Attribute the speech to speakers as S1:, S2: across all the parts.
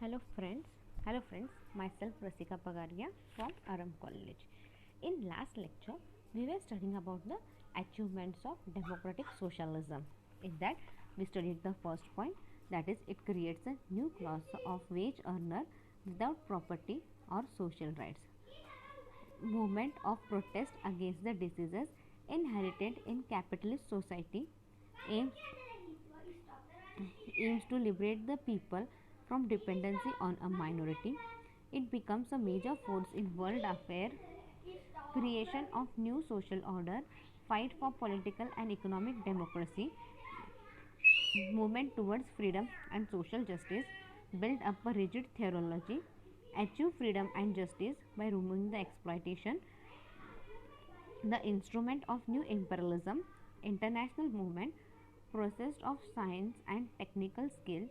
S1: Hello friends, myself Rasika Pagaria from Aram College. In last lecture, we were studying about the achievements of democratic socialism. In that, we studied the first point, that is, it creates a new class of wage earner without property or social rights. Movement of protest against the diseases inherited in capitalist society aims aims to liberate the people from dependency on a minority. It becomes a major force in world affairs, creation of new social order, fight for political and economic democracy, movement towards freedom and social justice, build up a rigid theology, achieve freedom and justice by removing the exploitation, the instrument of new imperialism, international movement, process of science and technical skill,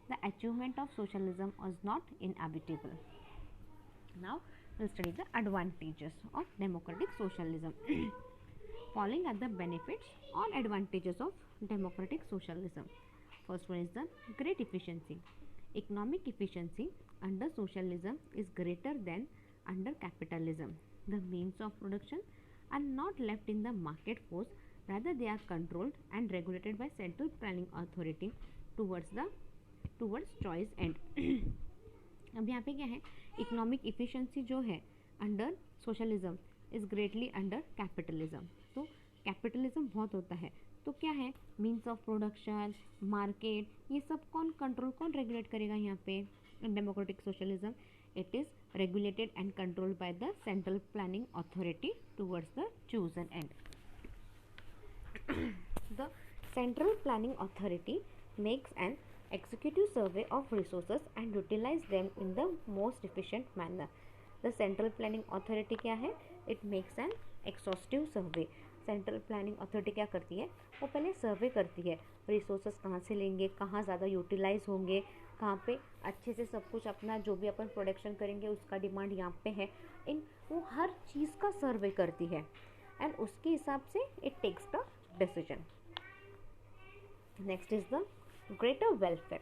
S1: the achievement of socialism was not inevitable. Now we'll study the advantages of democratic socialism. Following are the benefits or advantages of democratic socialism. First one is the great efficiency. Economic efficiency under socialism is greater than under capitalism. The means of production are not left in the market force, rather they are controlled and regulated by central planning authority towards choice end. अब यहाँ पे क्या है, economic efficiency जो है under socialism is greatly under capitalism. तो capitalism बहुत होता है, तो क्या है, मीन्स ऑफ प्रोडक्शन, मार्केट, ये सब कौन रेगुलेट करेगा यहाँ पे democratic socialism. It is regulated and controlled by the central planning authority towards the chosen end. The central planning authority makes an executive survey of resources and utilize them in the most efficient manner. The central planning authority क्या है, it makes an exhaustive survey. Central planning authority क्या करती है, वो पहले सर्वे करती है, resources कहाँ से लेंगे, कहाँ ज़्यादा यूटिलाइज होंगे, कहाँ पे अच्छे से सब कुछ अपना जो भी अपन प्रोडक्शन करेंगे उसका डिमांड यहाँ पे है, इन वो हर चीज़ का सर्वे करती है एंड उसके हिसाब से it takes the decision. Next is the greater welfare.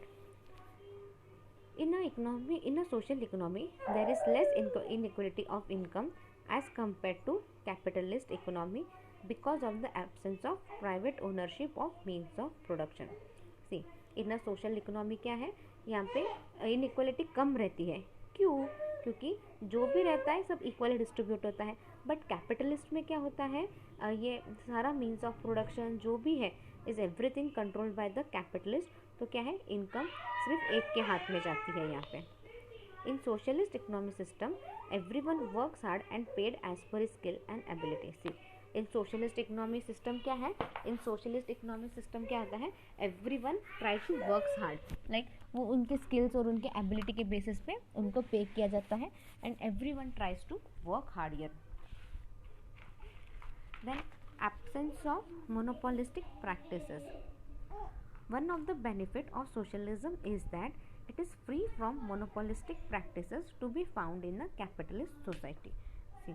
S1: In a social economy, there is less inequality of income as compared to capitalist economy because of the absence of private ownership of means of production. See, in a social economy क्या है, यहाँ पे inequality कम रहती है. क्यों? क्योंकि जो भी रहता है सब इक्वली डिस्ट्रीब्यूट होता है. बट कैपिटलिस्ट में क्या होता है, ये सारा मीन्स ऑफ प्रोडक्शन जो भी है is everything controlled by the capitalist. तो क्या है, इनकम सिर्फ एक के हाथ में जाती है यहाँ पे. In socialist economic system everyone works hard and paid as per skill and ability. See, in socialist economic system क्या है, इन सोशलिस्ट इकोनॉमिक सिस्टम क्या होता है, everyone try to works hard, like वो उनके स्किल्स और उनके एबिलिटी के बेसिस पे उनको पे किया जाता है and everyone tries to work hardier. Then absence of monopolistic practices. One of the benefit of socialism is that it is free from monopolistic practices to be found in a capitalist society. See,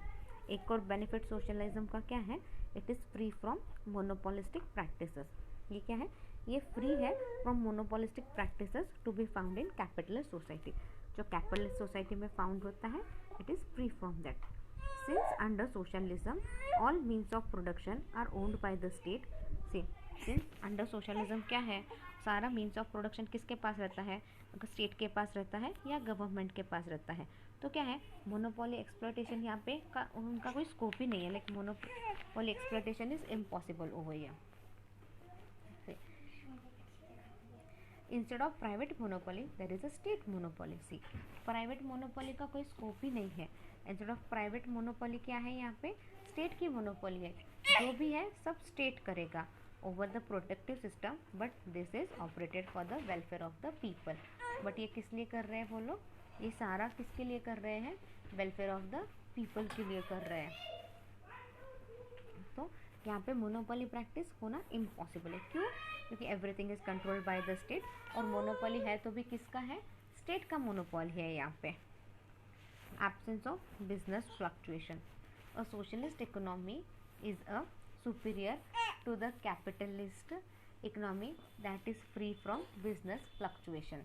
S1: एक और benefit socialism का क्या है, it is free from monopolistic practices. ये क्या है, ये free है from monopolistic practices to be found in capitalist society. जो capitalist society में found होता है, it is free from that. Since under socialism, all means of production are owned by the state. See, under socialism क्या है, सारा means of production किसके पास रहता है, स्टेट के पास रहता है या गवर्नमेंट के पास रहता है. तो क्या है, मोनोपोली एक्सप्लॉयटेशन यहाँ पे उनका कोई स्कोप ही नहीं है, like monopoly exploitation is impossible over here. Instead of private monopoly there is a state monopoly. See, private monopoly का कोई स्कोप ही नहीं है. इंस्टेड ऑफ प्राइवेट मोनोपोली क्या है, यहाँ पे स्टेट की मोनोपोली है, जो भी है सब स्टेट करेगा over the protective system, but this is operated for the welfare of the people. but ये किस लिए कर रहे हैं वो लोग, ये सारा किसके लिए कर रहे हैं, वेलफेयर ऑफ द पीपल के लिए कर रहे हैं. तो यहाँ पे मोनोपोली प्रैक्टिस होना इम्पॉसिबल है. क्यों? क्योंकि everything is controlled by the state, और मोनोपोली है तो भी किसका है, स्टेट का मोनोपोली है यहाँ पे. Absence of business fluctuation. A socialist economy is a superior to the capitalist economy that is free from business fluctuation.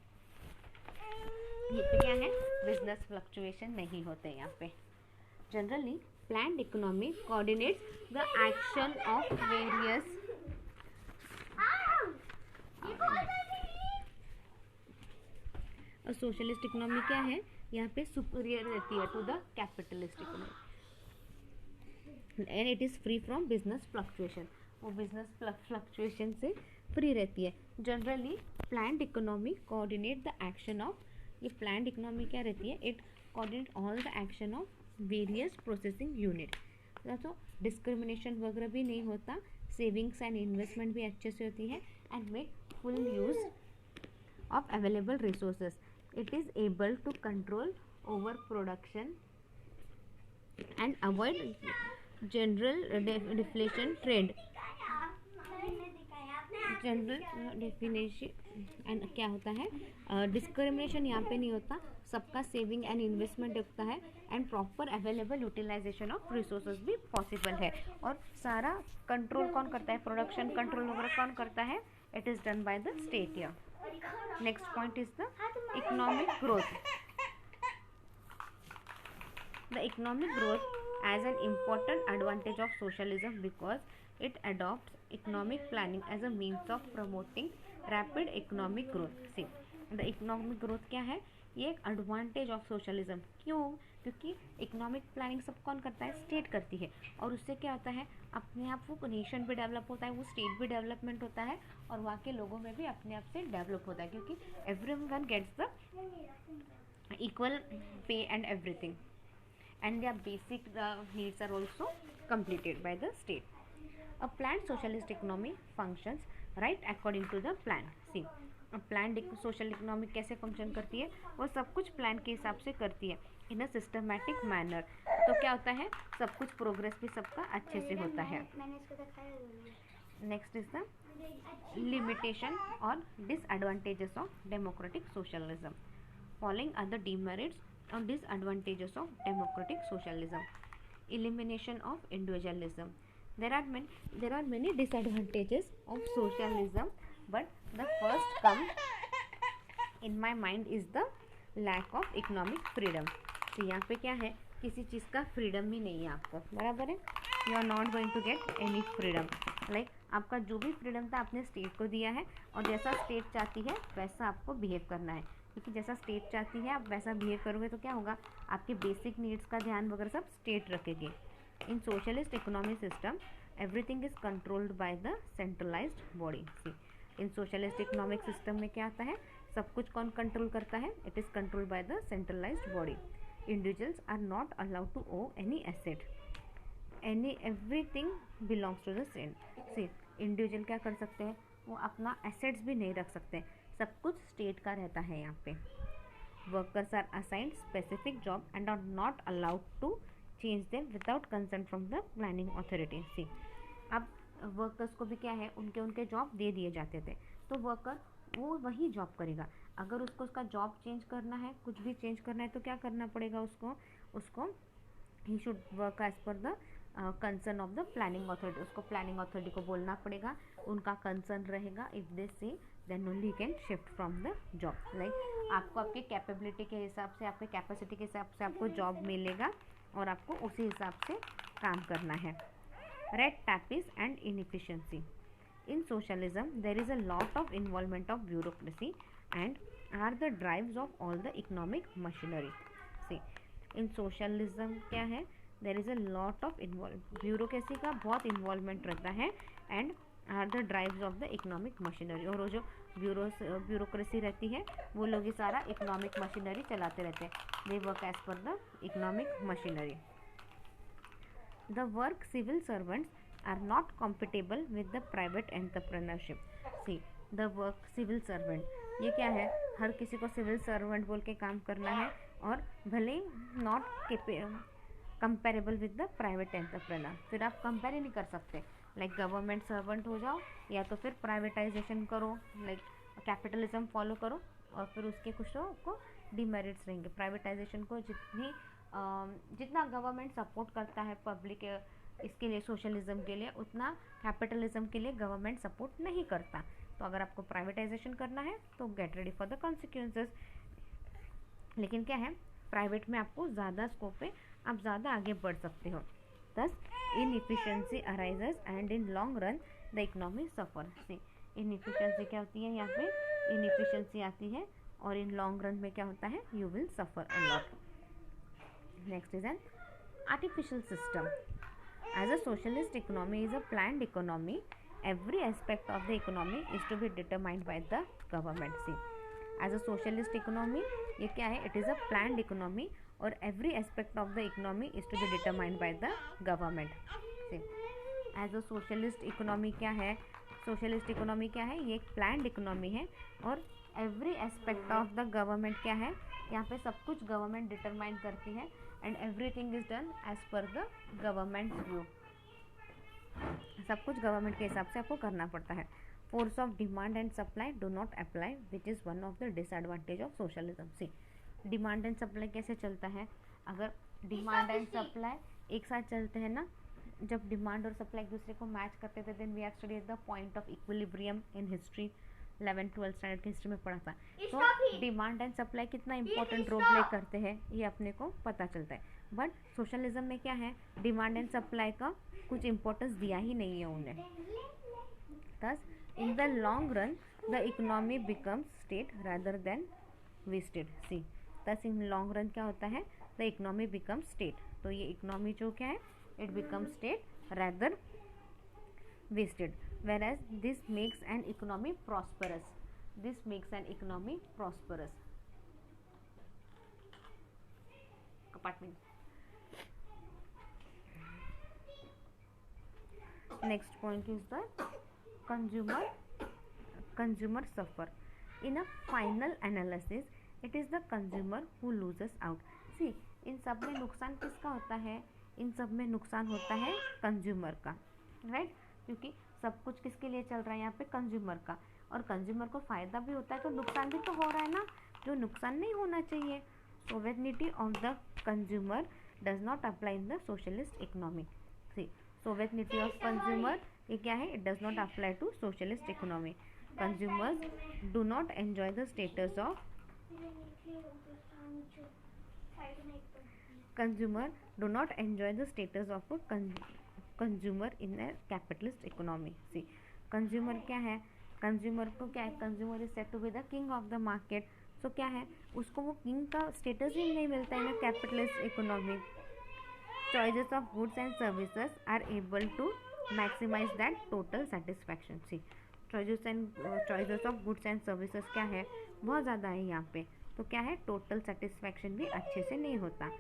S1: ये पे क्या है, बिजनेस फ्लक्चुएशन नहीं होते यहाँ पे। Generally planned economy coordinates the action of various socialist economy क्या है, यहाँ पे सुपीरियर रहती है to the capitalist economy and it is free from business fluctuation, वो बिजनेस फ्लक्चुएशन से फ्री रहती है। Generally planned economy coordinate the action of, ये प्लान्ड इकोनॉमी क्या रहती है, it coordinate all the action of various processing unit, तो discrimination वगैरह भी नहीं होता, सेविंग्स एंड इन्वेस्टमेंट भी अच्छे से होती है and make full use of available resources. It is able to control over production and avoid general deflation trend. General definition and क्या होता है, डिस्क्रिमिनेशन यहाँ पे नहीं होता, सबका सेविंग एंड इन्वेस्टमेंट होता है and proper available utilization of resources भी पॉसिबल है। और सारा कंट्रोल कौन करता है, प्रोडक्शन कंट्रोल वगैरह कौन करता है, it is done by the state. या next point is the economic growth. The economic growth as an important advantage of socialism because it adopts economic planning as a means of promoting rapid economic growth. See, the economic growth क्या है, ये एक advantage of socialism. क्यों? क्योंकि economic planning सब कौन करता है, स्टेट करती है, और उससे क्या होता है, अपने आप वो नेशन भी डेवलप होता है, वो स्टेट भी डेवलपमेंट होता है और वहाँ के लोगों में भी अपने आप से डेवलप होता है, क्योंकि everyone gets the equal pay and everything and their basic needs are also completed by the state. A planned socialist economy functions right according to the plan. See, planned social economy कैसे function करती है, वो सब कुछ plan के हिसाब से करती है इन अ सिस्टमैटिक मैनर। तो क्या होता है, सब कुछ प्रोग्रेस भी सबका अच्छे से होता है। नेक्स्ट इज द लिमिटेशन और disadvantages of democratic socialism. Following are the demerits और disadvantages of democratic socialism. elimination of individualism. There are many disadvantages of socialism, but the first come in my mind is the lack of economic freedom. तो यहाँ पे क्या है, किसी चीज़ का freedom ही नहीं है आपको, बराबर है, you are not going to get any freedom. Like आपका जो भी फ्रीडम था आपने स्टेट को दिया है और जैसा स्टेट चाहती है वैसा आपको बिहेव करना है, क्योंकि जैसा स्टेट चाहती है आप वैसा बिहेव करोगे तो क्या होगा, आपके बेसिक नीड्स का ध्यान वगैरह सब स्टेट रखेगी। In socialist economy system everything is controlled by the centralised body. See, in socialist economic system में क्या आता है, सब कुछ कौन कंट्रोल करता है, it is controlled by the centralised body. Individuals are not allowed to own any asset, everything belongs to the state. See, individual क्या कर सकते हैं, वो अपना एसेट्स भी नहीं रख सकते, सब कुछ स्टेट का रहता है यहाँ पे। Workers are assigned specific job and are not allowed to change them without consent from the planning authority. See, अब वर्कर्स को भी क्या है, उनके जॉब दे दिए जाते थे, तो वर्कर वो वही जॉब करेगा। अगर उसको उसका जॉब चेंज करना है, कुछ भी चेंज करना है, तो क्या करना पड़ेगा उसको he should work as per the concern of the planning authority. उसको प्लानिंग अथॉरिटी को बोलना पड़ेगा, उनका कंसर्न रहेगा, if they say then only can shift from the job. Like आपको आपके कैपेबिलिटी के हिसाब से, आपके कैपेसिटी के हिसाब से आपको जॉब मिलेगा और आपको उसी हिसाब से काम करना है। Red tapism and inefficiency. In socialism, there is a lot of involvement of bureaucracy and are the drives of all the economic machinery. See, in socialism क्या है, there is a lot of bureaucracy का बहुत involvement रहता है and are the drives of the economic machinery. और वो जो bureaucracy रहती है वो लोग ही सारा economic machinery चलाते रहते हैं. They work as per the economic machinery. The work civil servants are not compatible with the private entrepreneurship. See, the work civil servant, ये क्या है, हर किसी को सिविल सर्वेंट बोल के काम करना है और भले not comparable with the private entrepreneur. फिर आप कंपेयर ही नहीं कर सकते, लाइक गवर्नमेंट सर्वेंट हो जाओ या तो फिर प्राइवेटाइजेशन करो, लाइक कैपिटलिज्म फॉलो करो, और फिर उसके कुछ तो आपको डिमेरिट्स रहेंगे। प्राइवेटाइजेशन को जितना गवर्नमेंट सपोर्ट करता है पब्लिक इसके लिए, सोशलिज्म के लिए, उतना कैपिटलिज्म के लिए गवर्नमेंट सपोर्ट नहीं करता। तो अगर आपको प्राइवेटाइजेशन करना है तो get ready for the consequences. लेकिन क्या है, प्राइवेट में आपको ज़्यादा स्कोप है, आप ज़्यादा आगे बढ़ सकते हो। Thus inefficiency arises and in long run the economy suffer. See inefficiency क्या होती है, यहाँ पे इनएफिशिएंसी आती है और इन लॉन्ग रन में क्या होता है, you will suffer a lot. Next is an artificial system. As a socialist economy is a planned economy, every aspect of the economy is to be determined by the government. See, as a socialist economy, ये क्या है, it is a planned economy और every aspect of the economy is to be determined by the government. See, as a socialist economy क्या है, socialist economy क्या है, ये एक planned economy है और every aspect of the government क्या है, यहाँ पे सब कुछ गवर्नमेंट डिटरमाइन करती है and everything is done as per the government view. सब कुछ गवर्नमेंट के हिसाब से आपको करना पड़ता है। Force of demand and supply do not apply which is one of the disadvantage of socialism. See demand and supply कैसे चलता है, अगर डिमांड एंड सप्लाई एक साथ चलते हैं ना, जब डिमांड और सप्लाई एक दूसरे को मैच करते थे, then we have studied the point of equilibrium in history, 11th-12th standard की हिस्ट्री में पढ़ा था। तो डिमांड एंड सप्लाई कितना इंपॉर्टेंट रोल प्ले करते हैं ये अपने को पता चलता है। बट सोशलिज्म में क्या है, डिमांड एंड सप्लाई का कुछ इंपॉर्टेंस दिया ही नहीं है उन्हें। Thus in the long run the economy becomes state rather than vested. See thus in long run क्या होता है, द इकोनॉमी बिकम्स स्टेट। तो ये इकोनॉमी जो क्या है, it becomes state rather wasted, whereas this makes an economy prosperous. This makes an economy prosperous. Compartment. Next point is the consumer suffer. In a final analysis, it is the consumer who loses out. See, इन सब में नुकसान किसका होता है, इन सब में नुकसान होता है कंज्यूमर का, राइट? क्योंकि सब कुछ किसके लिए चल रहा है यहाँ पे, कंज्यूमर का, और कंज्यूमर को फ़ायदा भी होता है तो नुकसान भी तो हो रहा है ना, जो नुकसान नहीं होना चाहिए। Sovereignty of the consumer does not apply in the socialist economy. See sovereignty of consumer ये क्या है, it does not apply to socialist economy. Consumers do not enjoy the status of consumer do not enjoy the status of a consumer in a capitalist economy. See, consumer क्या है, consumer को क्या है, consumer is said to be the king of the market. So क्या है, उसको वो king का स्टेटस ही नहीं मिलता है ना capitalist economy. Choices of goods and services are able to maximise that total satisfaction. See choices of goods and services क्या है, बहुत ज़्यादा है यहाँ पे, तो क्या है, टोटल सेटिस्फैक्शन भी अच्छे से नहीं होता।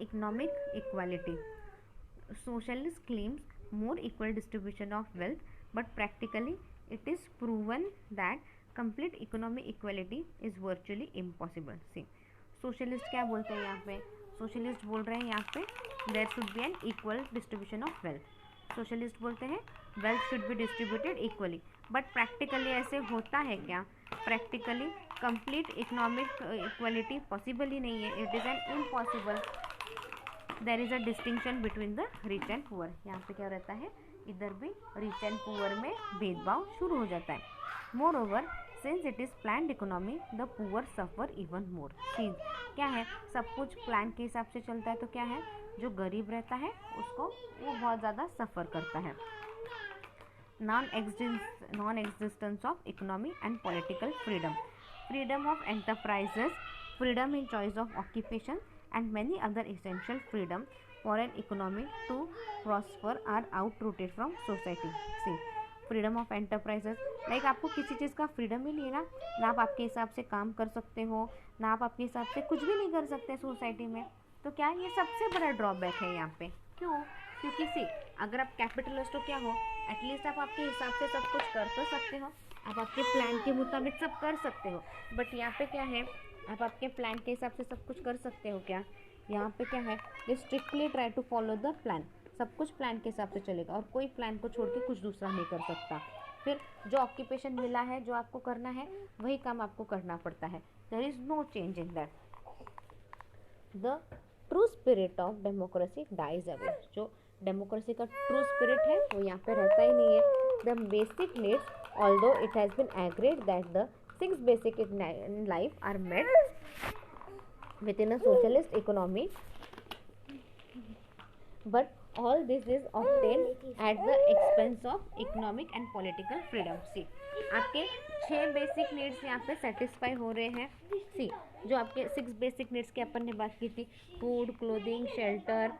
S1: Economic equality, socialist claims more equal distribution of wealth, but practically it is proven that complete economic equality is virtually impossible. See, socialist क्या बोलते हैं यहाँ पे, socialist बोल रहे हैं यहाँ पे there should be an equal distribution of wealth. socialist बोलते हैं wealth should be distributed equally, but practically ऐसे होता है क्या, practically complete economic equality possible ही नहीं है, it is an impossible. There is a distinction between the rich and poor. यहाँ पे क्या रहता है, इधर भी रिच एंड पुअर में भेदभाव शुरू हो जाता है। Moreover since it is planned economy the poor suffer even more. चीज़ क्या है, सब कुछ प्लान के हिसाब से चलता है तो क्या है, जो गरीब रहता है उसको वो बहुत ज़्यादा सफ़र करता है। Non existence of economy and political freedom, freedom of enterprises, freedom in choice of occupation and many other essential freedom for an economy to prosper are outrooted from society. See, freedom of enterprises, like आपको किसी चीज़ का freedom ही नहीं है ना आप आपके हिसाब से काम कर सकते हो, ना आप आपके हिसाब से कुछ भी नहीं कर सकते सोसाइटी में, तो क्या ये सबसे बड़ा ड्रॉबैक है यहाँ पे। क्यों, क्योंकि सी अगर आप कैपिटलिस्ट हो क्या हो, एटलीस्ट आप आपके हिसाब से सब कुछ कर तो सकते हो, आप आपके प्लान के मुताबिक सब कर सकते हो, बट यहाँ पे क्या है, आप आपके प्लान के हिसाब से सब कुछ कर सकते हो क्या, यहाँ पे क्या है, they strictly try to follow the plan, सब कुछ प्लान के हिसाब से चलेगा और कोई प्लान को छोड़ के कुछ दूसरा नहीं कर सकता। फिर जो ऑक्यूपेशन मिला है, जो आपको करना है वही काम आपको करना पड़ता है, there is no change in that. The true spirit of democracy dies away, जो डेमोक्रेसी का ट्रू स्पिरिट है वो यहाँ पे रहता ही नहीं है। The basic needs, although it has been agreed that the 6 basic in life are met within a socialist economy, but all this is obtained at the expense of economic and political freedom. सी आपके 6 basic needs यहाँ पे satisfy हो रहे हैं. सी जो आपके 6 basic needs की अपन ने बात की थी, food, clothing, shelter,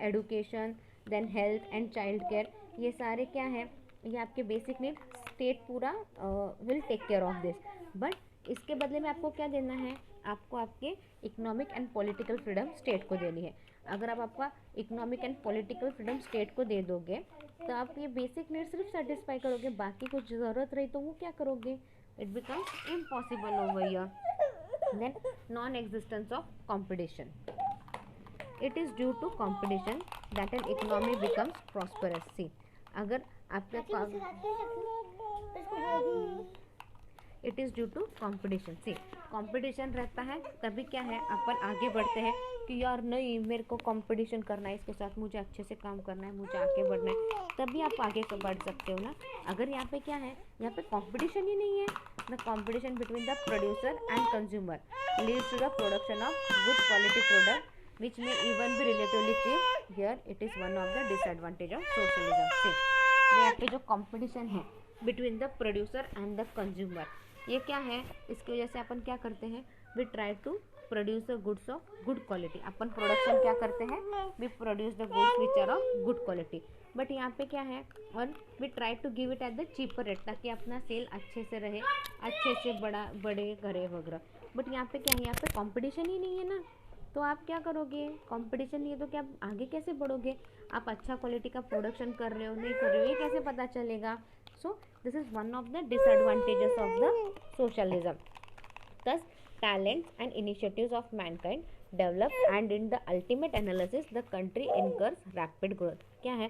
S1: education, then health and child care, ये सारे क्या हैं, ये आपके बेसिक नीड. स्टेट पूरा will take care of this, but इसके बदले में आपको क्या देना है, आपको आपके economic and political freedom state को देनी है. अगर आप आपका economic and political freedom state को दे दोगे तो आप ये बेसिक नीड सिर्फ सेटिस्फाई करोगे, बाकी कुछ ज़रूरत रही तो वो क्या करोगे, it becomes impossible over here. Then non existence of competition. It is due to competition that an economy becomes prosperous. See अगर आपका it is due to competition. See competition रहता है तभी क्या है, अपन आगे बढ़ते हैं कि यार नहीं मेरे को कंपटीशन करना है, इसके साथ मुझे अच्छे से काम करना है, मुझे आगे बढ़ना है, तभी आप आगे बढ़ सकते हो ना. अगर यहाँ पे क्या है, यहाँ पे कंपटीशन ही नहीं है, the competition between the producer and consumer leads to the production of good quality product which may even be relatively cheap. Here it is one of the disadvantage of socialism. See यहाँ पे जो competition है between the producer and the consumer, ये क्या है, इसकी वजह से अपन क्या करते हैं, we try to produce the goods of good quality. अपन प्रोडक्शन क्या करते हैं, we produce the goods which are of good quality. But यहाँ पे क्या है, और we try to give it at the cheaper rate, ताकि अपना सेल अच्छे से रहे, अच्छे से बड़े करे वगैरह. बट यहाँ पे क्या है, यहाँ पे कंपटीशन ही नहीं है ना, तो आप क्या करोगे, कंपटीशन नहीं है तो क्या आगे कैसे बढ़ोगे, आप अच्छा क्वालिटी का प्रोडक्शन कर रहे हो नहीं कर रहे हो ये कैसे पता चलेगा. So this is one of the disadvantages of the socialism. Thus talents and initiatives of mankind develop and in the ultimate analysis the country incurs rapid growth. क्या है,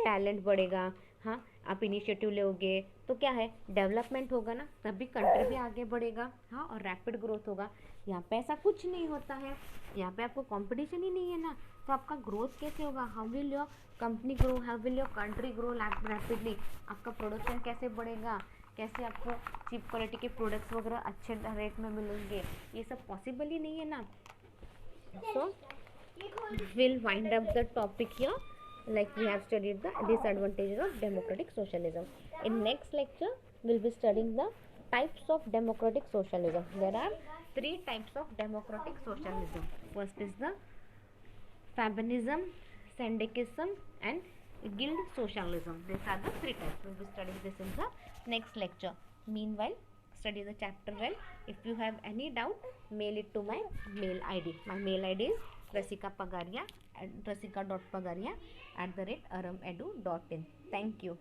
S1: टैलेंट बढ़ेगा, हाँ आप इनिशिएटिव लोगे तो क्या है, डेवलपमेंट होगा ना, तभी कंट्री भी आगे बढ़ेगा, हाँ, और रैपिड ग्रोथ होगा. यहाँ पे ऐसा कुछ नहीं होता है, यहाँ पे आपको कंपटीशन ही नहीं है ना, तो आपका ग्रोथ कैसे होगा, how will your company grow, how will your country grow rapidly, आपका प्रोडक्शन कैसे बढ़ेगा, कैसे आपको चीप क्वालिटी के प्रोडक्ट्स वगैरह अच्छे रेट में मिलेंगे, ये सब पॉसिबल ही नहीं है ना. So will wind up the topic here, like we have studied the disadvantages of democratic socialism. In next lecture we'll be studying the types of democratic socialism. There are 3 types of democratic socialism. First is the Fabianism, syndicalism and guild socialism. These are the 3 types. We'll be studying this in the next lecture. Meanwhile, study the chapter well. If you have any doubt, mail it to my mail ID. My mail ID is rasika.pagaria@rasika.pagaria@aramedu.in. Thank you.